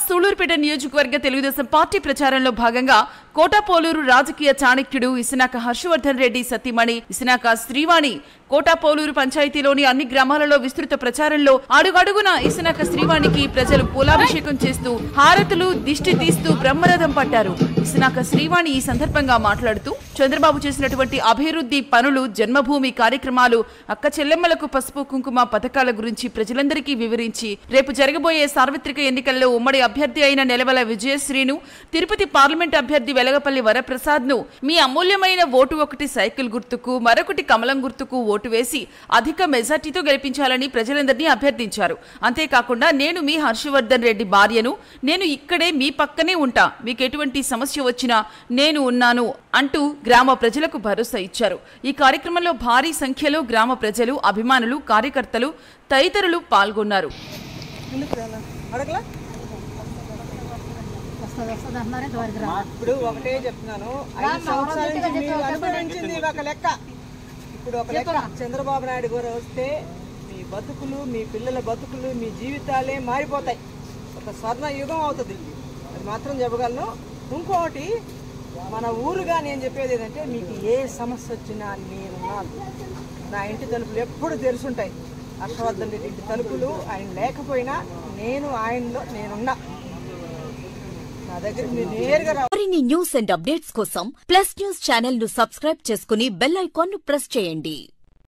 సూళ్లూరుపేట నియోజకవర్గ తెలుగుదేశం పార్టీ ప్రచారంలో భాగంగా కోటపోలూరు రాజకీయ చాణక్యుడు ఇసినాక హర్షవర్ధన్ రెడ్డి సతీమణి ఇసినాక శ్రీవాణి కోటపోలూరు పంచాయతీలోని అన్ని గ్రామాలలో విస్తృత ప్రచారంలో అడుగడుగున ఇసినాక శ్రీవాణికి ప్రజలు పూలాభిషేకం చేస్తూ హారతులు దిష్టి తీస్తూ బ్రహ్మరథం పట్టారు. ఇసినాక శ్రీవాణి ఈ సందర్భంగా మాట్లాడుతూ చంద్రబాబు చేసినటువంటి అభివృద్ధి పనులు, జన్మభూమి కార్యక్రమాలు, అక్క చెల్లెమ్మలకు పసుపు కుంకుమ పథకాల గురించి ప్రజలందరికీ వివరించి రేపు జరగబోయే సార్వత్రిక ఎన్నికల్లో ఉమ్మడి అభ్యర్థి అయిన నెలవల విజయశ్రీను, తిరుపతి పార్లమెంట్ అభ్యర్థి వెలగపల్లి వరప్రసాద్ ను మీ అమూల్యమైన ఓటు ఒకటి సైకిల్ గుర్తుకు, మరొకటి కమలం గుర్తుకు ఓటు వేసి అధిక మెజార్టీతో గెలిపించాలని ప్రజలందరినీ అభ్యర్థించారు. అంతేకాకుండా నేను మీ హర్షవర్ధన్ రెడ్డి భార్యను, నేను ఇక్కడే మీ పక్కనే ఉంటా, మీకు ఎటువంటి సమస్య వచ్చినా నేను ఉన్నాను అంటూ గ్రామ ప్రజలకు భరోసా ఇచ్చారు. ఈ కార్యక్రమంలో భారీ సంఖ్యలో గ్రామ ప్రజలు, అభిమానులు, కార్యకర్తలు తదితరులు పాల్గొన్నారు. ఇప్పుడు ఒకటే చెప్తున్నాను, 5 సంవత్సరాల నుంచి మీరు అనుభవించింది ఒక లెక్క. ఇప్పుడు ఒక లెక్క చంద్రబాబు నాయుడు గారు వస్తే మీ బతుకులు, మీ పిల్లల బతుకులు, మీ జీవితాలే మారిపోతాయి. ఒక స్వర్ణ యుగం అవుతుంది, అది మాత్రం చెప్పగలను. ఇంకోటి, మన ఊరుగా నేను చెప్పేది ఏంటంటే, మీకు ఏ సమస్య వచ్చినా నేనున్నాను. నా ఇంటి తలుపులు ఎప్పుడు తెరుచుంటాయి. హర్షవర్ధన్ రెడ్డి ఇంటి తలుపులు ఆయన లేకపోయినా నేను ఆయనలో నేనున్నా. నా దగ్గర మీరు నేరుగా మరిన్ని న్యూస్ అండ్ అప్డేట్స్ కోసం ప్లస్ న్యూస్ ఛానల్ ను సబ్స్క్రైబ్ చేసుకుని బెల్ ఐకాన్ ను ప్రెస్ చేయండి.